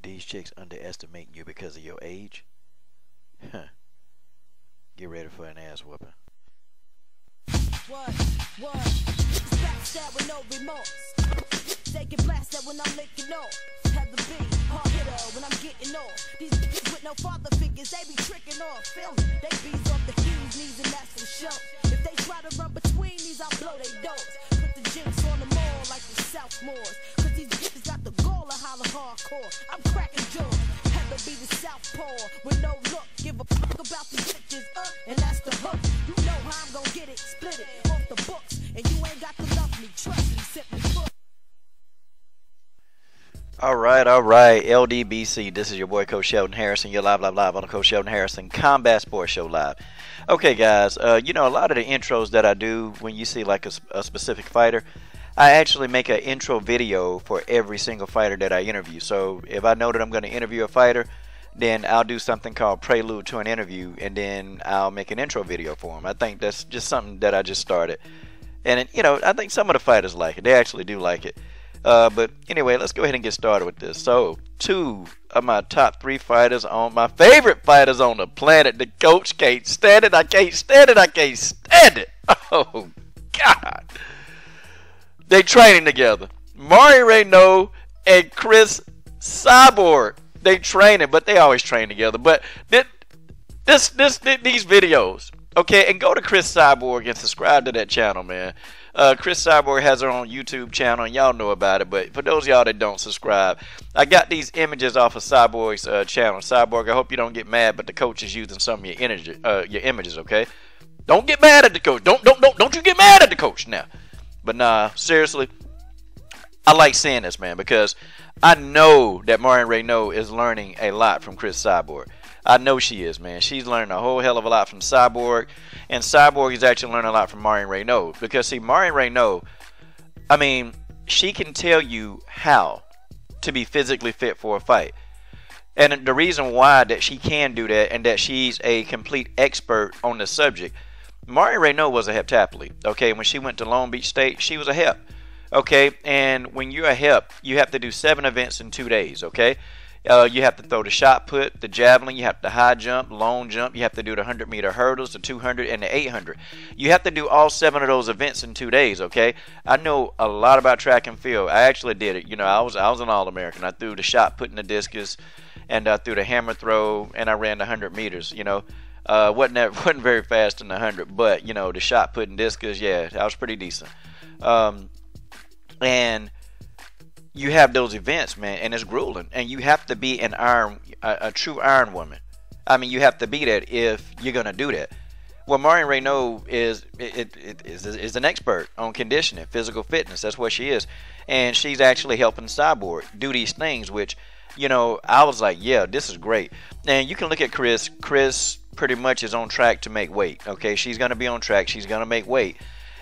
These chicks underestimate you because of your age? Huh. Get ready for an ass whooping. What? Backstab with no remorse. Taking blasted when I'm licking off. Have the beat, hard hitter when I'm getting off. These bitches with no father figures, they be tricking off. Feel me? They bees off the keys, knees, and that's for sure. If they try to run between these, I'll blow they doors. Put the jinx on them all like the Southmores. Cause these bitches got the gall to holler hardcore. I'm cracking jaws. Have to be the Southpaw with no look. Give a fuck about these bitches, and that's the hook. You know how I'm gonna get it, split it off the books. And you ain't got to love me, trust me, simply put. All right, LDBC. This is your boy Coach Sheldon Harrison. You're live on the Coach Sheldon Harrison Combat Sports Show live. Okay, guys. You know, a lot of the intros that I do when you see like a specific fighter, I actually make an intro video for every single fighter that I interview. So if I know that I'm going to interview a fighter, then I'll do something called Prelude to an Interview, and then I'll make an intro video for them. I think that's just something that I just started, and you know, I think some of the fighters like it. They actually do like it. But anyway, let's go ahead and get started with this. So, two of my top three fighters, on my favorite fighters on the planet. The coach can't stand it. I can't stand it. Oh God, they training together. Marion Reneau and Cris Cyborg. They training, but they always train together. But these videos, okay, and go to Cris Cyborg and subscribe to that channel, man. Cris Cyborg has her own YouTube channel, and y'all know about it. But for those of y'all that don't subscribe, I got these images off of Cyborg's channel. Cyborg, I hope you don't get mad, but the coach is using some of your images, okay? Don't get mad at the coach. Don't you get mad at the coach now. But nah, seriously, I like seeing this, man, because I know that Marion Reneau is learning a lot from Cris Cyborg. I know she is, man. She's learning a whole hell of a lot from Cyborg, and Cyborg is actually learning a lot from Marion Reneau. Because, see, Marion Reneau, I mean, she can tell you how to be physically fit for a fight. And the reason why that she can do that, and that she's a complete expert on the subject, Marion Reneau was a heptathlete. Okay, when she went to Long Beach State, she was a hep. Okay, and when you're a hep, you have to do 7 events in 2 days, okay? You have to throw the shot put, the javelin, you have to high jump, long jump, you have to do the 100-meter hurdles, the 200, and the 800. You have to do all 7 of those events in 2 days, okay? I know a lot about track and field. I actually did it. You know, I was an All-American. I threw the shot put and the discus, and I threw the hammer throw, and I ran the 100 meters, you know. Wasn't very fast in the 100, but, you know, the shot put and discus, yeah, I was pretty decent. And you have those events, man, and it's grueling. And you have to be a true iron woman. I mean, you have to be that if you're gonna do that. Well, Marion Reneau is an expert on conditioning, physical fitness. That's what she is, and she's actually helping Cyborg do these things. Which, you know, I was like, yeah, this is great. And you can look at Cris. Cris pretty much is on track to make weight. Okay, she's gonna be on track. She's gonna make weight.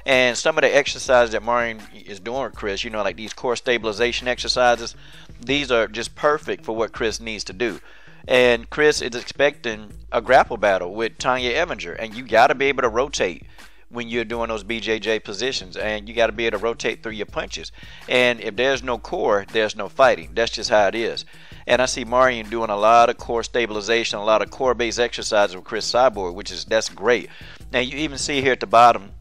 And some of the exercises that Marion is doing with Cris, you know, like these core stabilization exercises, these are just perfect for what Cris needs to do. And Cris is expecting a grapple battle with Tonya Evinger, and you got to be able to rotate when you're doing those BJJ positions, and you got to be able to rotate through your punches. And if there's no core, there's no fighting. That's just how it is. And I see Marion doing a lot of core stabilization, a lot of core-based exercises with Cris Cyborg, that's great. Now you even see here at the bottom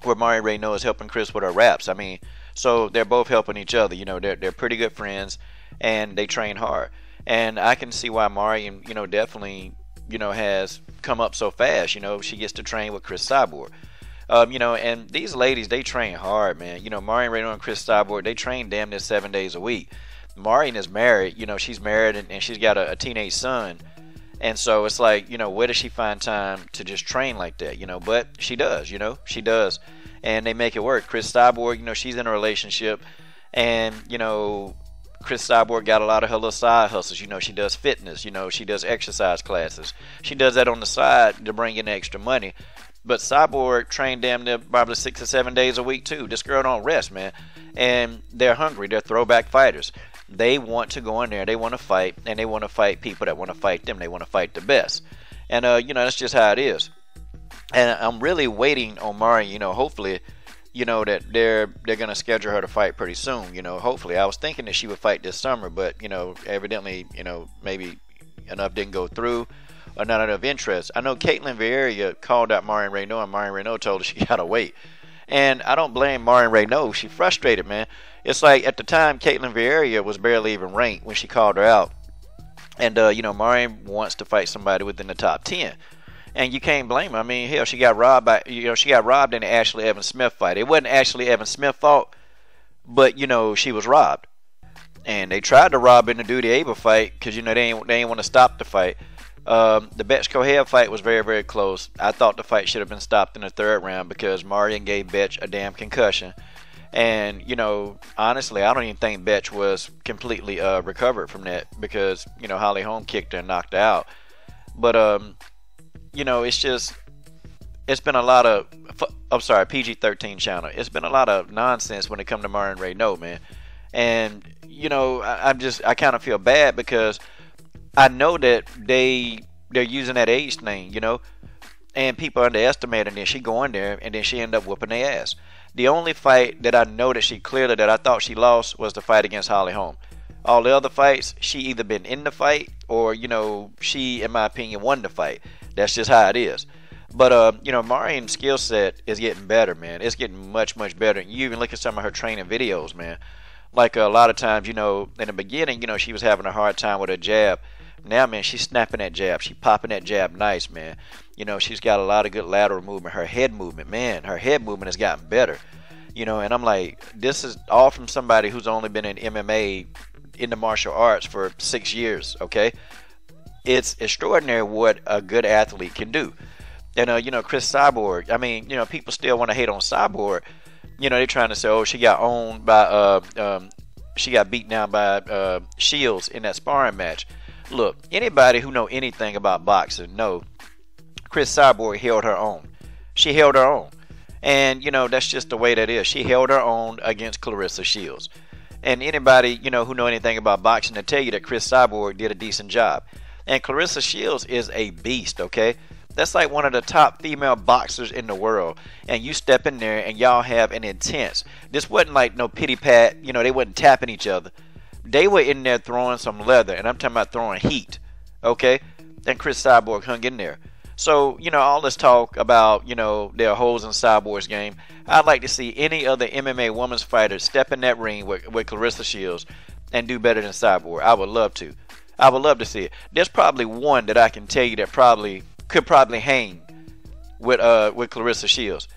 where Marion Reneau is helping Cris with her wraps. I mean, so they're both helping each other. You know, they're pretty good friends, and they train hard. And I can see why Marion, you know, definitely, you know, has come up so fast. You know, she gets to train with Cris Cyborg. You know, and these ladies, they train hard, man. You know, Marion Reneau and Cris Cyborg, they train damn near 7 days a week. Marion is married. You know, she's married, and she's got a teenage son. And so it's like, you know, where does she find time to just train like that, you know? But she does, you know, she does. And they make it work. Cris Cyborg, you know, she's in a relationship. And, you know, Cris Cyborg got a lot of her little side hustles. You know, she does fitness. You know, she does exercise classes. She does that on the side to bring in extra money. But Cyborg trained damn near probably 6 or 7 days a week, too. This girl don't rest, man. And they're hungry. They're throwback fighters. They want to go in there, they want to fight, and they want to fight people that want to fight them. They want to fight the best. And, you know, that's just how it is. And I'm really waiting on Marion, you know, hopefully, you know, that they're gonna schedule her to fight pretty soon. You know, hopefully. I was thinking that she would fight this summer, but you know, evidently, you know, maybe enough didn't go through, or not enough interest. I know Caitlin Vieira called out Marion Reneau, and Marion Reneau told her she gotta wait. And I don't blame Marion Reneau. She frustrated, man. It's like at the time, Caitlin Vieira was barely even ranked when she called her out. And, you know, Marion wants to fight somebody within the top 10. And you can't blame her. I mean, hell, she got robbed by, you know, she got robbed in the Ashley Evans Smith fight. It wasn't Ashley Evans Smith's fault, but, you know, she was robbed. And they tried to rob her in the Duty Able fight because, you know, they ain't want to stop the fight. The Betch Kohev fight was very, very close. I thought the fight should have been stopped in the third round because Marion gave Betch a damn concussion. And, you know, honestly, I don't even think Betch was completely recovered from that because, you know, Holly Holm kicked her and knocked her out. But, you know, it's been a lot of, I'm sorry, PG-13 channel. It's been a lot of nonsense when it comes to Marion Reneau, man. And, you know, I kind of feel bad because I know that they're using that age thing, you know, and people underestimate her, and then she go in there and then she end up whooping their ass. The only fight that I know that she clearly that I thought she lost was the fight against Holly Holm. All the other fights, she either been in the fight or, you know, she, in my opinion, won the fight. That's just how it is. But, you know, Marion's skill set is getting better, man. It's getting much, much better. You even look at some of her training videos, man. Like a lot of times, you know, in the beginning, you know, she was having a hard time with her jab. Now, man, she's snapping that jab. She's popping that jab nice, man. You know, she's got a lot of good lateral movement. Her head movement, man, her head movement has gotten better. You know, and I'm like, this is all from somebody who's only been in MMA, in the martial arts for 6 years, okay? It's extraordinary what a good athlete can do. And, you know, Cris Cyborg, I mean, you know, people still want to hate on Cyborg. You know, they're trying to say, oh, she got owned by, she got beat down by Shields in that sparring match. Look, anybody who know anything about boxing know Cris Cyborg held her own. She held her own. And, you know, that's just the way that is. She held her own against Clarissa Shields. And anybody, you know, who know anything about boxing will tell you that Cris Cyborg did a decent job. And Clarissa Shields is a beast, okay? That's like one of the top female boxers in the world. And you step in there and y'all have an intense. This wasn't like no pity pat. You know, they wasn't tapping each other. They were in there throwing some leather, and I'm talking about throwing heat, okay? And Cris Cyborg hung in there. So, you know, all this talk about, you know, there are holes in Cyborg's game. I'd like to see any other MMA women's fighter step in that ring with Clarissa Shields and do better than Cyborg. I would love to. I would love to see it. There's probably one that I can tell you that could probably hang with Clarissa Shields.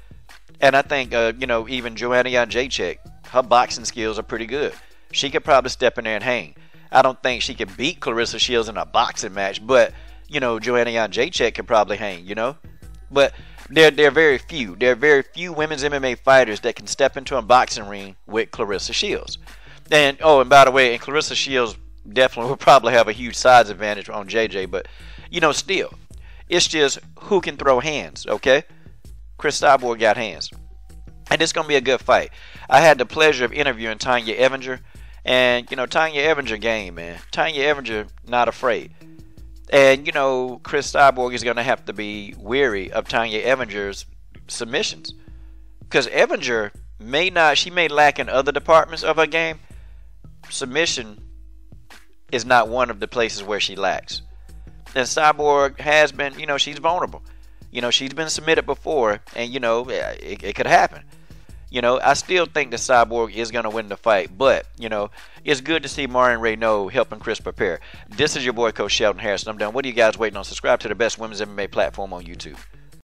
And I think, you know, even Joanna Jędrzejczyk, her boxing skills are pretty good. She could probably step in there and hang. I don't think she could beat Clarissa Shields in a boxing match, but, you know, Joanna Jędrzejczyk could probably hang, you know. But there are very few. There are very few women's MMA fighters that can step into a boxing ring with Clarissa Shields. And, oh, and by the way, and Clarissa Shields definitely will probably have a huge size advantage on JJ, but, you know, still, it's just who can throw hands, okay? Cris Cyborg got hands. And it's going to be a good fight. I had the pleasure of interviewing Tonya Evinger. And, you know, Tonya Evinger game, man. Tonya Evinger not afraid. And, you know, Cris Cyborg is going to have to be wary of Tonya Evinger's submissions. Because Evinger she may lack in other departments of her game. Submission is not one of the places where she lacks. And Cyborg has been, you know, she's vulnerable. You know, she's been submitted before, and, you know, it could happen. You know, I still think that Cyborg is going to win the fight, but, you know, it's good to see Marion Reneau helping Cris prepare. This is your boy, Coach Sheldon Harrison. I'm done. What are you guys waiting on? Subscribe to the best women's MMA platform on YouTube.